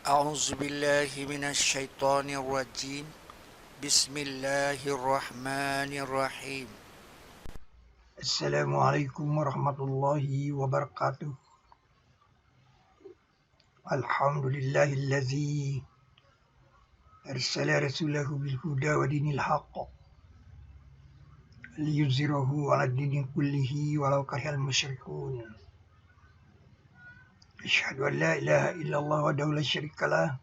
أعوذ بالله من الشيطان الرجيم بسم الله الرحمن الرحيم Assalamualaikum warahmatullahi wabarakatuh. Alhamdulillahilladzi arsala rasulahu bil huda wa dinil haqq liyuzhirahu 'ala dini kullihi walau karihal musyrikun. Asyhadu an la ilaha illallah wahdahu la syarikalah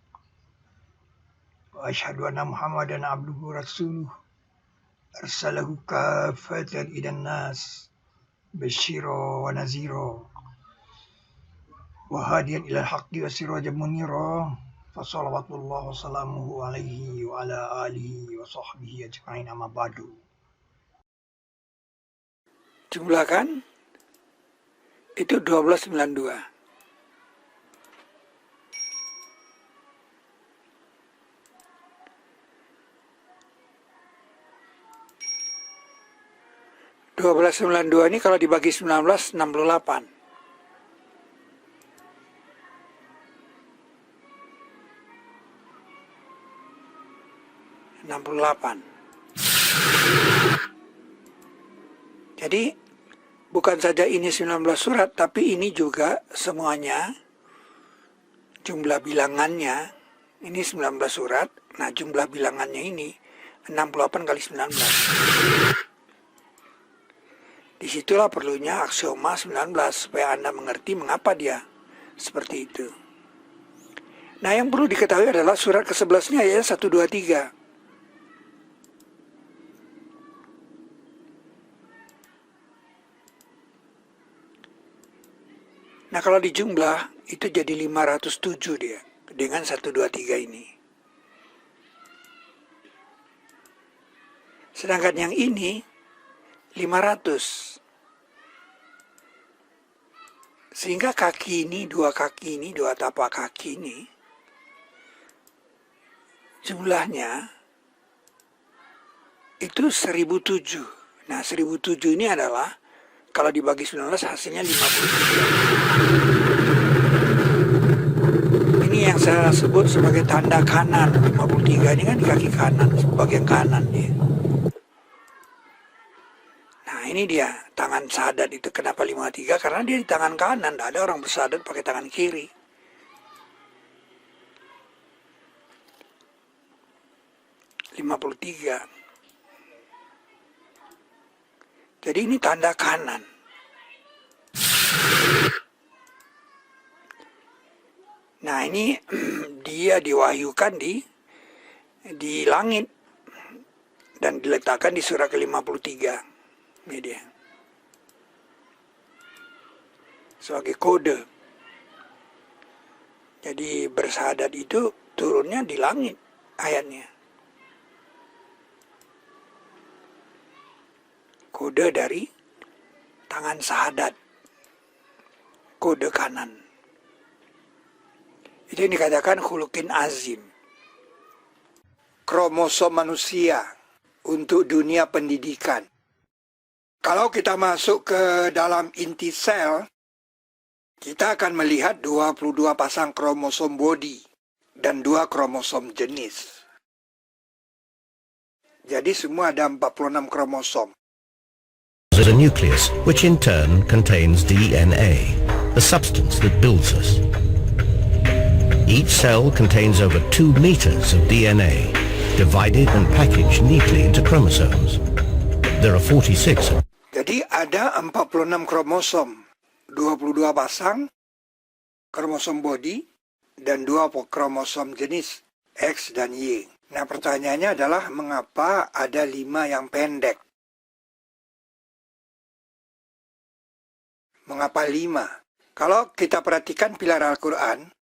wa asyhadu anna Muhammadan abduhu wa rasuluh arsalahu kaffatan ilan nas basyira wa nazira wa hadiyan ilal haqqi wa sirajan munira. Fassalawatullah wa salamuhu alaihi wa ala alihi wa sahbihi ajma'in amma ba'du. Jumlahkan itu 1292. Ini kalau dibagi 19, 68. Jadi bukan saja ini 19 surat, tapi ini juga semuanya jumlah bilangannya ini 19 surat. Nah, jumlah bilangannya ini 68 kali 19. Disitulah perlunya aksioma 19 supaya Anda mengerti mengapa dia seperti itu. Nah, yang perlu diketahui adalah surat ke-11-nya ayat 1, 2, 3. Nah, kalau dijumlah itu jadi 507 dia dengan 1, 2, 3 ini. Sedangkan yang ini 500. Sehingga kaki ini, dua tapak kaki ini jumlahnya itu 1007. Nah, 1007 ini adalah kalau dibagi 19 hasilnya 53. Ini yang saya sebut sebagai tanda kanan. 53 ini kan di kaki kanan, bagian kanan dia. Nah, ini dia tangan sadat itu. Kenapa 53? Karena dia di tangan kanan. Tidak ada orang bersadat pakai tangan kiri. Jadi ini tanda kanan. Nah, ini dia diwahyukan di langit dan diletakkan di surah ke-53. Ini dia. Sebagai kode. Jadi bersahadat itu turunnya di langit ayatnya. Kode dari tangan sahadat. Kode kanan. Itu yang dikatakan khuluqin azim. Kromosom manusia untuk dunia pendidikan. Kalau kita masuk ke dalam inti sel, kita akan melihat 22 pasang kromosom body dan 2 kromosom jenis. Jadi semua ada 46 kromosom. The nucleus, which in turn contains DNA, the substance that builds us. Each cell contains over 2 meters of DNA, divided and packaged neatly into chromosomes. There are 46. Jadi ada 46 kromosom, 22 pasang kromosom body dan 2 kromosom jenis X dan Y. Nah, pertanyaannya adalah mengapa ada 5 yang pendek? Mengapa 5? Kalau kita perhatikan pilar Al-Quran,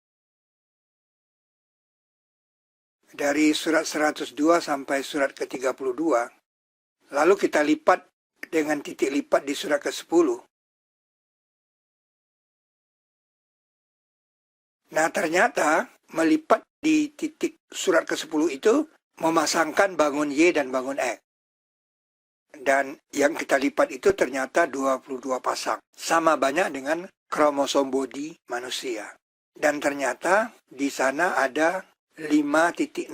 dari surat 102 sampai surat ke-32, lalu kita lipat dengan titik lipat di surat ke-10. Nah, ternyata melipat di titik surat ke-10 itu memasangkan bangun Y dan bangun X. Dan yang kita lipat itu ternyata 22 pasang. Sama banyak dengan kromosom body manusia. Dan ternyata di sana ada 5.0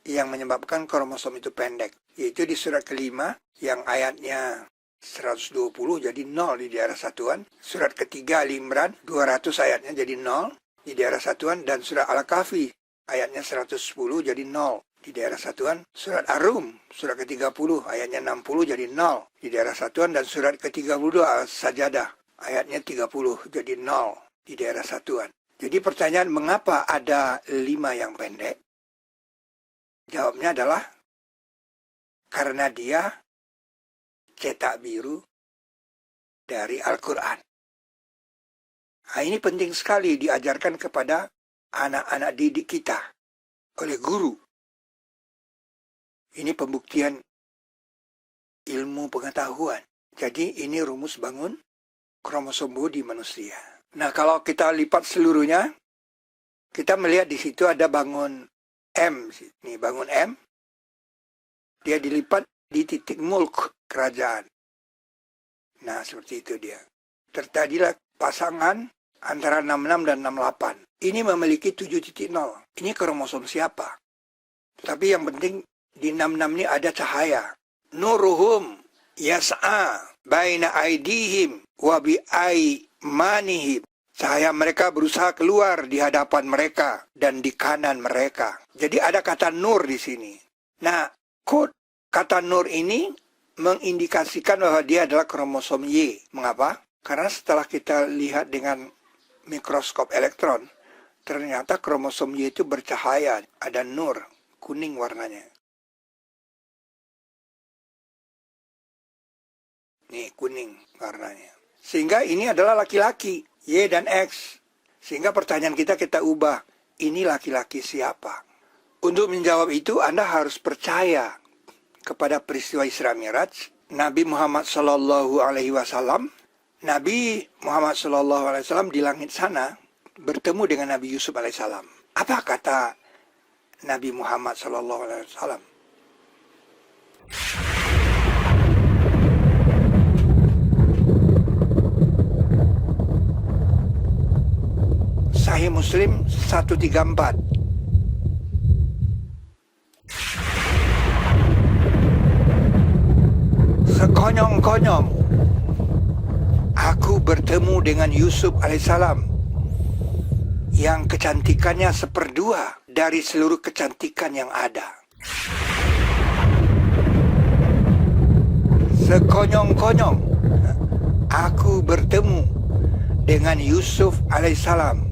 yang menyebabkan kromosom itu pendek. Yaitu di surat kelima yang ayatnya 120 jadi 0 di daerah satuan. Surat ketiga Ali Imran 200 ayatnya jadi 0 di daerah satuan. Dan surat Al-Kahfi ayatnya 110 jadi 0 di daerah satuan. Surat Ar-Rum surat ke-30 ayatnya 60 jadi 0 di daerah satuan. Dan surat ke-32 Al-Sajadah ayatnya 30 jadi 0 di daerah satuan. Jadi pertanyaan mengapa ada 5 yang pendek? Jawabnya adalah karena dia cetak biru dari Al-Quran. Nah, ini penting sekali diajarkan kepada anak-anak didik kita oleh guru. Ini pembuktian ilmu pengetahuan. Jadi ini rumus bangun kromosom bodi manusia. Nah, kalau kita lipat seluruhnya, kita melihat di situ ada bangun M. Nih, bangun M. Dia dilipat di titik mulk kerajaan. Nah, seperti itu dia. Terjadilah pasangan antara 66 dan 68. Ini memiliki 7.0. Ini kromosom siapa? Tapi yang penting di 66 ini ada cahaya. Nuruhum yas'a baina aidihim wa bi manihib. Cahaya mereka berusaha keluar di hadapan mereka dan di kanan mereka. Jadi ada kata nur di sini. Nah, kata nur ini mengindikasikan bahwa dia adalah kromosom Y. Mengapa? Karena setelah kita lihat dengan mikroskop elektron, ternyata kromosom Y itu bercahaya, ada nur, kuning warnanya. Nih, kuning warnanya. Sehingga ini adalah laki-laki, Y dan X. Sehingga pertanyaan kita ubah, ini laki-laki siapa? Untuk menjawab itu, Anda harus percaya kepada peristiwa Isra Mi'raj. Nabi Muhammad SAW, Nabi Muhammad SAW di langit sana bertemu dengan Nabi Yusuf alaihissalam. Apa kata Nabi Muhammad SAW? Sahih Muslim 134. Sekonyong-konyong aku bertemu dengan Yusuf alaihissalam yang kecantikannya seperdua dari seluruh kecantikan yang ada. Sekonyong-konyong aku bertemu dengan Yusuf alaihissalam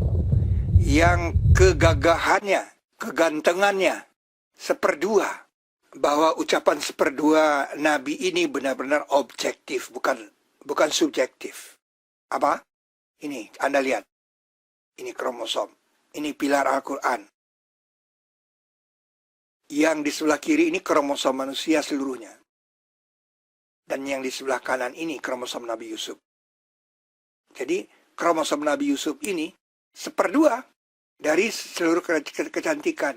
yang kegagahannya, kegantengannya seperdua. Bahwa ucapan seperdua Nabi ini benar-benar objektif, bukan subjektif. Apa? Ini, Anda lihat. Ini kromosom. Ini pilar Al-Quran. Yang di sebelah kiri ini kromosom manusia seluruhnya. Dan yang di sebelah kanan ini kromosom Nabi Yusuf. Jadi, kromosom Nabi Yusuf ini seperdua dari seluruh kecantikan.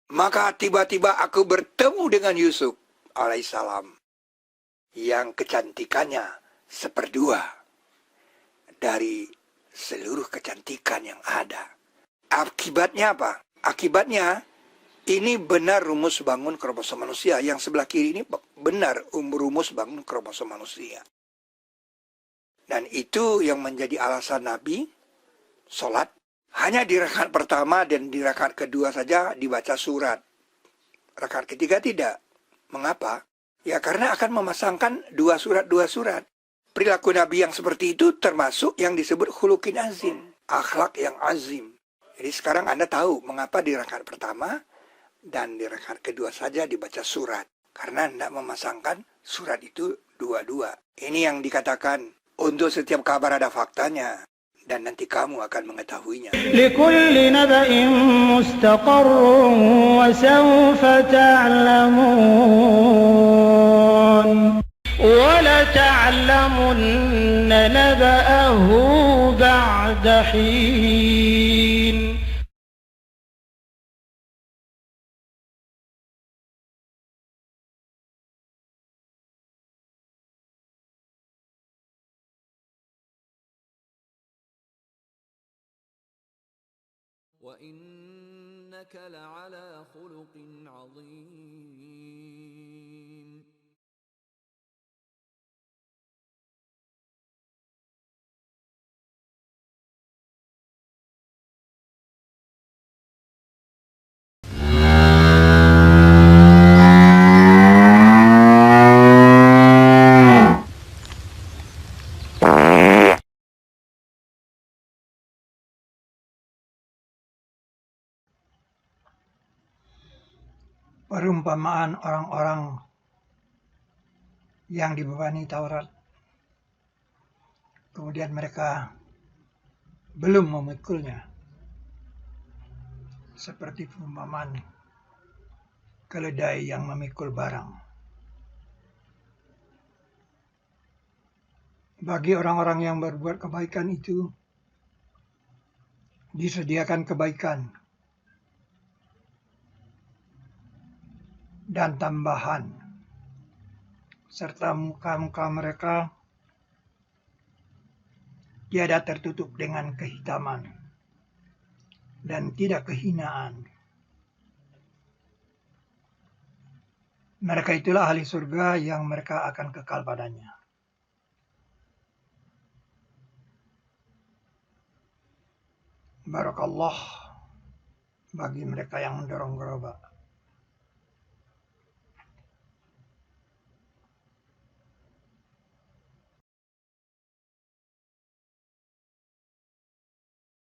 Maka tiba-tiba aku bertemu dengan Yusuf alaihissalam yang kecantikannya seperdua dari seluruh kecantikan yang ada. Akibatnya apa? Akibatnya ini benar rumus bangun kromosom manusia. Yang sebelah kiri ini benar rumus bangun kromosom manusia. Dan itu yang menjadi alasan Nabi sholat. Hanya di rakaat pertama dan di rakaat kedua saja dibaca surat. Rakaat ketiga tidak. Mengapa? Ya karena akan memasangkan dua surat. Perilaku Nabi yang seperti itu termasuk yang disebut khuluqin azim. Akhlak yang azim. Jadi sekarang Anda tahu mengapa di rakaat pertama dan di rakaat kedua saja dibaca surat. Karena tidak memasangkan surat itu dua-dua. Ini yang dikatakan untuk setiap kabar ada faktanya. Dan nanti kamu akan mengetahuinya. لكل نبأ مستقر وسوف تعلمون ولتعلمن نبأه بعد حين وإنك لعلى خلق عظيم. Perumpamaan orang-orang yang dibebani Taurat, kemudian mereka belum memikulnya, seperti perumpamaan keledai yang memikul barang. Bagi orang-orang yang berbuat kebaikan itu, disediakan kebaikan dan tambahan, serta muka-muka mereka tiada tertutup dengan kehitaman dan tidak kehinaan. Mereka itulah ahli surga yang mereka akan kekal padanya. Barakallah bagi mereka yang mendorong gerobak.